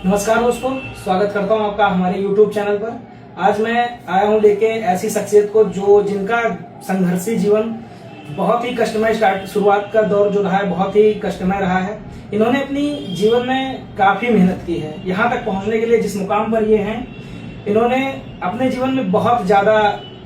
नमस्कार दोस्तों, स्वागत करता हूं आपका हमारे YouTube चैनल पर। आज मैं आया हूं लेके ऐसी शख्सियत को जिनका संघर्षी जीवन बहुत ही कष्टमय शुरुआत का दौर जो रहा है बहुत ही कष्टमय रहा है। इन्होंने अपनी जीवन में काफी मेहनत की है। यहाँ तक पहुँचने के लिए जिस मुकाम पर ये हैं, इन्होंने अपने जीवन में बहुत ज्यादा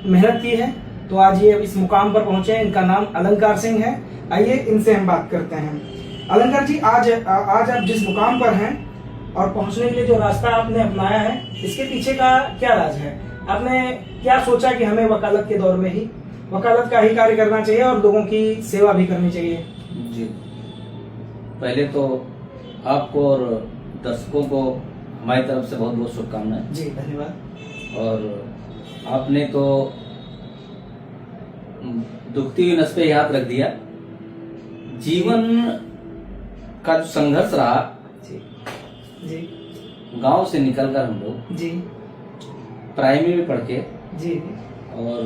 मेहनत की है, तो आज ये इस मुकाम पर पहुंचे हैं। इनका नाम अलंकार सिंह है। आइए इनसे हम बात करते हैं। अलंकार जी, आज आप जिस मुकाम पर हैं और पहुंचने के लिए जो रास्ता आपने अपनाया है, इसके पीछे का क्या राज है? आपने क्या सोचा कि हमें वकालत के दौर में ही वकालत का ही कार्य करना चाहिए और लोगों की सेवा भी करनी चाहिए? जी, पहले तो आपको और दर्शकों को हमारी तरफ से बहुत बहुत शुभकामनाएं। जी, धन्यवाद। और आपने तो दुखती हुई नस पे हाथ रख दिया। जीवन का जो संघर्ष रहा, जी, गांव से निकलकर हम लोग जी, प्राइमरी में पढ़ के जी, और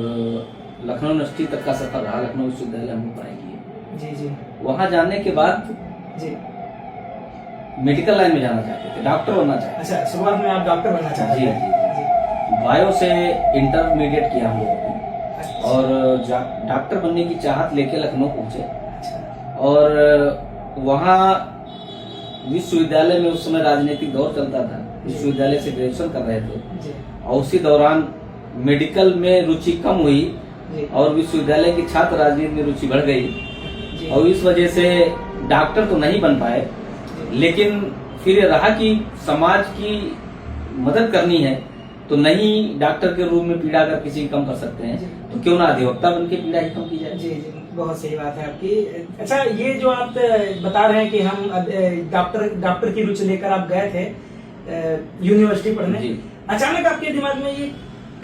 लखनऊ यूनिवर्सिटी तक का सफर रहा। लखनऊ विश्वविद्यालय हम लोग पढ़ाई किए। जी, जी, वहां जाने के बाद जी। मेडिकल लाइन में जाना चाहते थे, डॉक्टर बनना चाहते अच्छा, शुरुआत में आप डॉक्टर बनना चाहते जी, थे? थे। बायो से इंटरमीडिएट किया हम लोगों ने अच्छा, और डॉक्टर बनने की चाहत लेके लखनऊ पहुंचे। अच्छा, और वहाँ विश्वविद्यालय में उस समय राजनीतिक दौर चलता था। विश्वविद्यालय से ग्रेजुएशन कर रहे थे जी, और उसी दौरान मेडिकल में रुचि कम हुई जी, और विश्वविद्यालय की छात्र राजनीति में रुचि बढ़ गई जी, और इस वजह से डॉक्टर तो नहीं बन पाए। लेकिन फिर ये रहा कि समाज की मदद करनी है तो नहीं डॉक्टर के रूप में पीड़ा अगर किसी की कम कर सकते हैं तो क्यों ना अधिवक्ता बन के पीड़ा ही कम की जाए। जी, जी, बहुत सही बात है आपकी। अच्छा, ये जो आप बता रहे हैं कि हम डॉक्टर की रुचि लेकर आप गए थे यूनिवर्सिटी पढ़ने, जी। अचानक आपके दिमाग में ये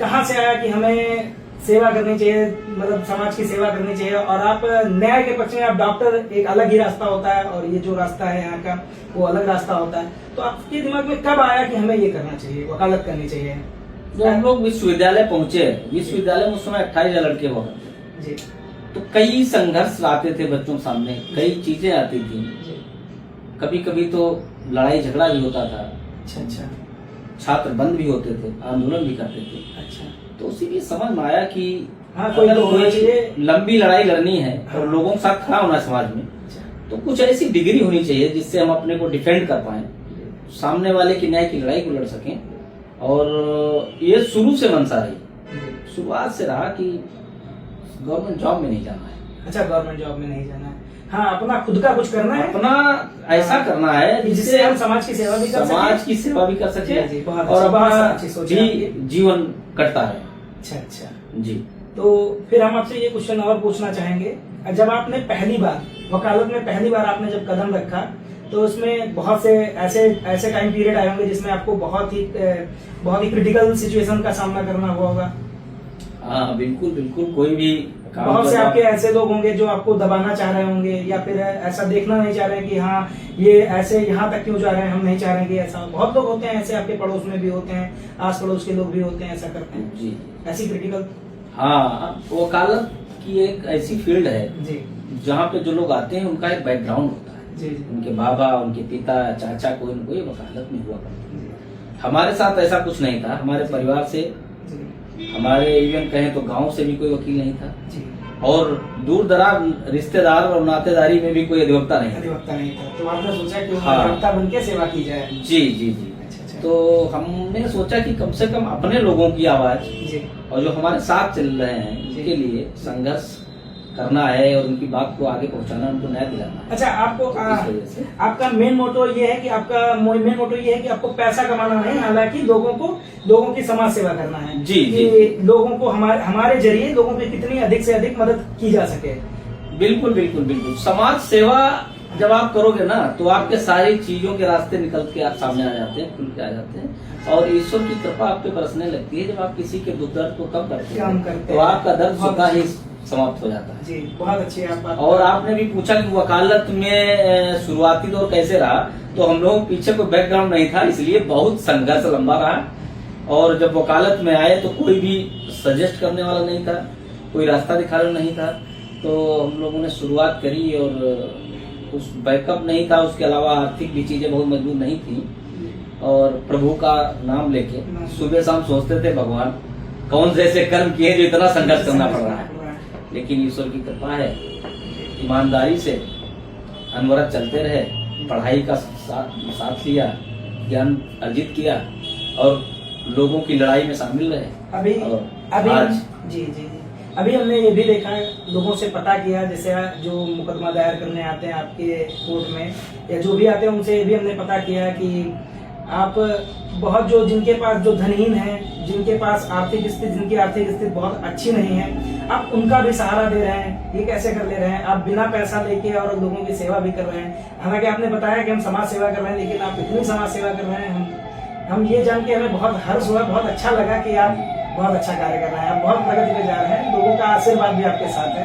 कहाँ से आया कि हमें सेवा करनी चाहिए, मतलब समाज की सेवा करनी चाहिए? और आप न्याय के पक्ष में, आप डॉक्टर, एक अलग ही रास्ता होता है और ये जो रास्ता है यहाँ का वो अलग रास्ता होता है। तो आपके दिमाग में कब आया कि हमें ये करना चाहिए, वकालत करनी चाहिए? तो हम लोग विश्वविद्यालय पहुंचे। विश्वविद्यालय में उस समय 28 लड़के हुआ करते थे। जी, तो कई संघर्ष आते थे बच्चों के सामने, कई चीजें आती थी। जी, कभी कभी तो लड़ाई झगड़ा भी होता था, अच्छा, अच्छा, छात्र बंद भी होते थे, आंदोलन भी करते थे। अच्छा, तो उसी लिए समझ में आया कि हाँ, कोई अगर तो होना चाहिए। लंबी लड़ाई लड़नी है हाँ। और लोगों के साथ खड़ा होना है समाज में, अच्छा, तो कुछ ऐसी डिग्री होनी चाहिए जिससे हम अपने को डिफेंड कर पाए, सामने वाले की न्याय की लड़ाई को लड़ सकें। और ये शुरू से मनसा रही, शुरुआत से रहा कि गवर्नमेंट जॉब में नहीं जाना है। अच्छा, गवर्नमेंट जॉब में नहीं जाना है। हाँ, अपना खुद का कुछ करना है, अपना ऐसा करना है जिससे हम समाज की सेवा भी कर सकें। समाज की सेवा भी कर सके जी, जी, बहुत और अच्छी, बहुत अपना अच्छी सोच है आपकी। जीवन कटता है। अच्छा, अच्छा। जी, तो फिर हम आपसे ये क्वेश्चन और पूछना चाहेंगे, जब आपने पहली बार वकालत में आपने जब कदम रखा, तो उसमें बहुत से ऐसे टाइम पीरियड आए होंगे जिसमें आपको बहुत ही क्रिटिकल सिचुएशन का सामना करना हुआ होगा। हाँ, बिल्कुल बिल्कुल। कोई भी काम बहुत से करना- आपके ऐसे लोग होंगे जो आपको दबाना चाह रहे होंगे या फिर ऐसा देखना नहीं चाह रहे कि हाँ, ये ऐसे यहाँ तक क्यों जा रहे हैं, हम नहीं चाह रहे कि ऐसा। बहुत लोग होते हैं ऐसे, आपके पड़ोस में भी होते हैं, आस पड़ोस के लोग भी होते हैं, ऐसा करते हैं। जी, ऐसी क्रिटिकल। हाँ, वकालत की एक ऐसी फील्ड है जी, जहाँ पे जो लोग आते हैं उनका एक बैकग्राउंड होता है। जी, जी, उनके बाबा, उनके पिता, चाचा, कोई न कोई वकालत में हुआ करते हैं। जी, हमारे साथ ऐसा कुछ नहीं था। हमारे परिवार से, जी, हमारे इवन कहें तो गांव से भी कोई वकील नहीं था जी, और दूर दराज रिश्तेदार और नातेदारी में भी कोई अधिवक्ता नहीं था। अधिवक्ता नहीं था, तो आपने सोचा कि हाँ। अधिवक्ता बन के सेवा की जाए। जी, जी, जी। अच्छा, अच्छा। तो हमने सोचा कि कम से कम अपने लोगों की आवाज जी, और जो हमारे साथ चल रहे हैं जी। उनके लिए संघर्ष करना है और उनकी बात को आगे पहुंचाना, उनको न्याय दिलाना है। अच्छा, आपको तो इस वजह से आपका मेन मोटो ये है कि आपको पैसा कमाना नहीं, हालांकि लोगों की समाज सेवा करना है। जी, कि जी। लोगों को हमारे जरिए लोगों की कितनी अधिक से अधिक मदद की जा सके। बिल्कुल बिल्कुल बिल्कुल। समाज सेवा जब आप करोगे ना तो आपके सारी चीजों के रास्ते निकल के आप सामने आ जाते हैं, खुल के आ जाते हैं और ईश्वर की कृपा आप पे बरसने लगती है। जब आप किसी के दुख दर्द को कम करते हैं तो आपका दर्द स्वतः ही समाप्त हो जाता है। जी, बहुत अच्छी आप बात। और आपने भी पूछा कि वकालत में शुरुआती दौर कैसे रहा, तो हम लोग पीछे कोई बैकग्राउंड नहीं था, इसलिए बहुत संघर्ष लंबा रहा। और जब वकालत में आए तो कोई भी सजेस्ट करने वाला नहीं था, कोई रास्ता दिखाने वाला नहीं था। तो हम लोगों ने शुरुआत करी और कुछ बैकअप नहीं था, उसके अलावा आर्थिक भी चीजें बहुत मजबूत नहीं थी। और प्रभु का नाम लेके सुबह शाम सोचते थे भगवान कौन से ऐसे कर्म किए जो इतना संघर्ष करना पड़ रहा है, लेकिन ईश्वर की कृपा है, ईमानदारी से अनवरत चलते रहे, पढ़ाई का साथ लिया, ज्ञान अर्जित किया और लोगों की लड़ाई में शामिल रहे। अभी आज जी जी अभी हमने ये भी देखा है, लोगों से पता किया, जैसे जो मुकदमा दायर करने आते हैं आपके कोर्ट में या जो भी आते हैं उनसे ये भी हमने पता किया कि आप बहुत जो जिनके पास जो धनहीन है, जिनके पास आर्थिक स्थिति जिनकी आर्थिक स्थिति बहुत अच्छी नहीं है, आप उनका भी सहारा दे रहे हैं। ये कैसे कर ले रहे हैं? आप बिना पैसा लेके और लोगों की सेवा भी कर रहे हैं। हालांकि आपने बताया कि हम समाज सेवा कर रहे हैं, लेकिन आप इतनी समाज सेवा कर रहे हैं, हम ये जान के हमें बहुत हर्ष हुआ, बहुत अच्छा लगा कि आप बहुत अच्छा कार्य कर रहे हैं, आप बहुत प्रगति पे जा रहे हैं, लोगों का आशीर्वाद भी आपके साथ है।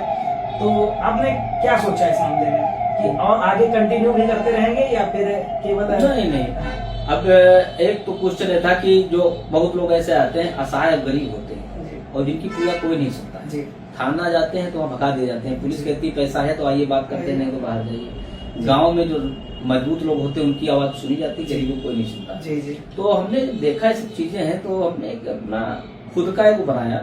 तो आपने क्या सोचा इस मामले में कि और आगे कंटिन्यू भी करते रहेंगे या फिर केवल? नहीं, अब एक तो क्वेश्चन था कि जो बहुत लोग ऐसे आते हैं असहाय गरीब होते हैं और जिनकी पूरा कोई नहीं सुनता है, थाना जाते हैं तो वहाँ भगा दिए जाते हैं, पुलिस कहती है पैसा है तो आइए बात करते हैं, नहीं तो बाहर जाइए। गांव में जो मजबूत लोग होते हैं उनकी आवाज सुनी जाती है, गरीबों को कोई नहीं सुनता। जी जी। तो हमने देखा ये सब चीजें हैं, तो हमने एक अपना खुद का एक बनाया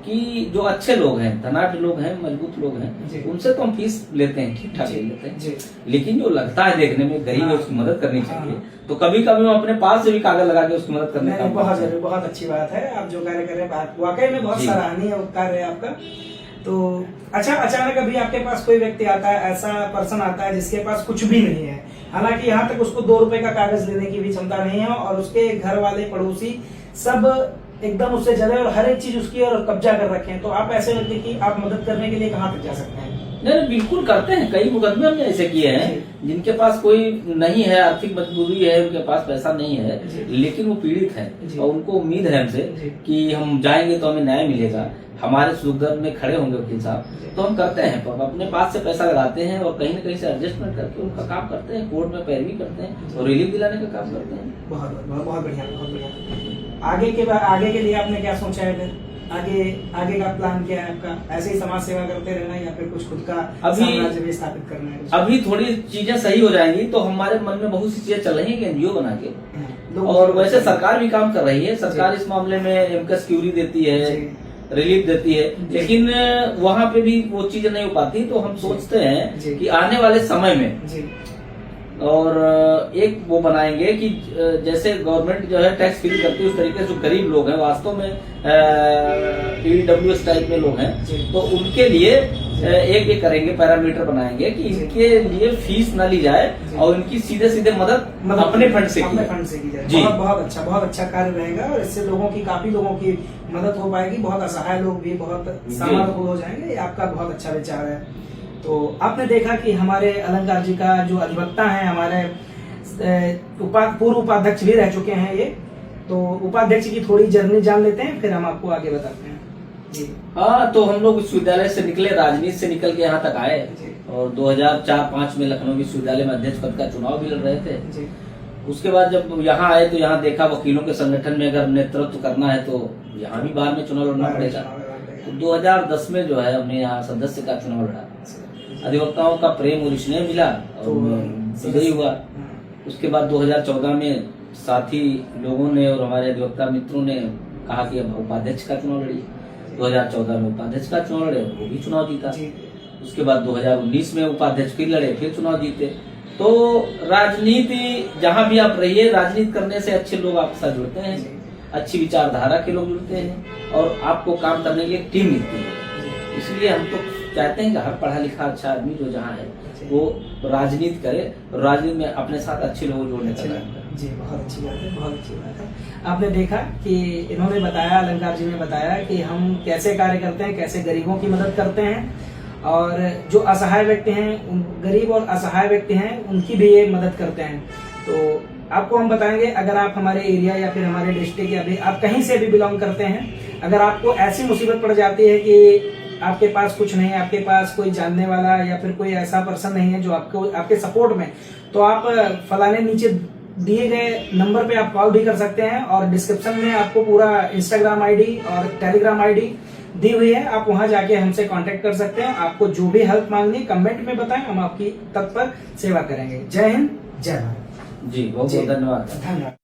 कि जो अच्छे लोग हैं, धनाढ़ लोग हैं, मजबूत लोग हैं, उनसे तो हम फीस लेते हैं, ठीक ठाक ले लेते हैं, लेकिन जो लगता है देखने में गरीब है उसकी मदद करनी चाहिए, तो कभी कभी हम अपने पास से भी कागज लगा के उसकी मदद करने का। बहुत जरूरी, बहुत अच्छी बात है, आप जो कार्य कर रहे हैं वाकई में बहुत सराहनीय कार्य है आपका। तो अच्छा, अचानक अभी आपके पास कोई व्यक्ति आता है, ऐसा पर्सन आता है जिसके पास कुछ भी नहीं है, हालांकि यहाँ तक उसको 2 रुपए का कागज देने की भी क्षमता नहीं है और उसके घर वाले पड़ोसी सब एकदम उससे जले और हर एक चीज उसकी और कब्जा कर रखे हैं, तो आप ऐसे व्यक्ति की आप मदद करने के लिए कहाँ तक जा सकते हैं? नहीं, बिल्कुल करते हैं, कई मुकदमे हमने ऐसे किए हैं जिनके पास कोई नहीं है, आर्थिक मजबूरी है, उनके पास पैसा नहीं है, लेकिन वो पीड़ित है और उनको उम्मीद है हमसे कि हम जाएंगे तो हमें न्याय मिलेगा, हमारे सुख दर्द में खड़े होंगे वकील साहब, तो हम करते हैं, पर अपने पास से पैसा लगाते हैं और कहीं न कहीं से एडजस्टमेंट करके उनका काम करते हैं, कोर्ट में पैरवी करते हैं और रिलीफ दिलाने का काम करते हैं। बहुत बढ़िया, बहुत बढ़िया। आगे के लिए आपने क्या सोचा है? आगे का प्लान क्या है आपका? ऐसे ही समाज सेवा करते रहना या फिर कुछ खुद का साम्राज्य भी स्थापित करना है? अभी थोड़ी चीजें सही हो जाएंगी तो हमारे मन में बहुत सी चीजें चल रही है एनजीओ बना के, और वैसे सरकार भी काम कर रही है, सरकार इस मामले में एमकस क्यूरी देती है, रिलीफ देती है, लेकिन वहाँ पे भी वो चीजें नहीं हो पाती, तो हम सोचते हैं कि आने वाले समय में और एक वो बनाएंगे कि जैसे गवर्नमेंट जो है टैक्स फ्री करती है, उस तरीके से जो गरीब लोग हैं, वास्तव में EWS टाइप में लोग हैं, तो उनके लिए एक करेंगे, पैरामीटर बनाएंगे कि इनके लिए फीस न ली जाए और इनकी सीधे सीधे मदद अपने फंड से की जाए। जी, बहुत अच्छा कार्य रहेगा और इससे काफी लोगों की मदद हो पाएगी, बहुत असहाय लोग भी बहुत सामर्थ्य हो जाएंगे। आपका बहुत अच्छा विचार है। तो आपने देखा कि हमारे अलंकार जी का जो अधिवक्ता है, हमारे पूर्व उपाध्यक्ष भी रह चुके हैं ये, तो उपाध्यक्ष की थोड़ी जर्नी जान लेते हैं, फिर हम आपको आगे बताते हैं। जी हाँ, तो हम लोग विश्वविद्यालय से निकले, राजनीति से निकल के यहाँ तक आए और 2004-05 में लखनऊ विश्वविद्यालय में अध्यक्ष पद का चुनाव भी लड़ रहे थे। उसके बाद जब यहाँ आए तो यहाँ देखा वकीलों के संगठन में अगर नेतृत्व करना है तो यहाँ भी बाहर में चुनाव लड़ना पड़ेगा। तो 2010 में जो है हमने यहाँ सदस्य का चुनाव लड़ा, अधिवक्ताओं का प्रेम और स्नेह मिला और विजयी हुआ। उसके बाद 2014 में साथी लोगों ने और हमारे अधिवक्ता मित्रों ने कहा कि अब उपाध्यक्ष का चुनाव लड़िए। 2014 में उपाध्यक्ष का चुनाव लड़े, वो भी चुनाव जीता। उसके बाद 2019 में उपाध्यक्ष फिर लड़े, फिर चुनाव जीते। तो राजनीति जहां भी आप रहिए, राजनीति करने से अच्छे लोग आपके साथ जुड़ते हैं, अच्छी विचारधारा के लोग जुड़ते हैं और आपको काम करने के लिए टीम मिलती है। इसलिए हम तो चाहते हैं कि हर पढ़ा लिखा अच्छा आदमी जो जहाँ है वो राजनीति करे और राजनीति में अपने साथ अच्छे लोग जोड़ने का काम करे। जी, बहुत अच्छी बात है, बहुत अच्छी बात है। आपने देखा कि इन्होंने बताया, अलंकार जी ने बताया कि हम कैसे कार्य करते हैं, कैसे गरीबों की मदद करते हैं और जो असहाय व्यक्ति हैं, गरीब और असहाय व्यक्ति हैं, उनकी भी ये मदद करते हैं। तो आपको हम बताएंगे, अगर आप हमारे एरिया या फिर हमारे डिस्ट्रिक्ट या फिर आप कहीं से भी बिलोंग करते हैं, अगर आपको ऐसी मुसीबत पड़ जाती है कि आपके पास कुछ नहीं है, आपके पास कोई जानने वाला या फिर कोई ऐसा पर्सन नहीं है जो आपके सपोर्ट में, तो आप फलाने नीचे दिए गए नंबर पे आप कॉल भी कर सकते हैं और डिस्क्रिप्शन में आपको पूरा इंस्टाग्राम आईडी और टेलीग्राम आईडी दी हुई है, आप वहां जाके हमसे कांटेक्ट कर सकते हैं। आपको जो भी हेल्प मांगनी कमेंट में बताएं, हम आपकी तत्पर सेवा करेंगे। जय हिंद, जय भारत। जी, बहुत बहुत धन्यवाद।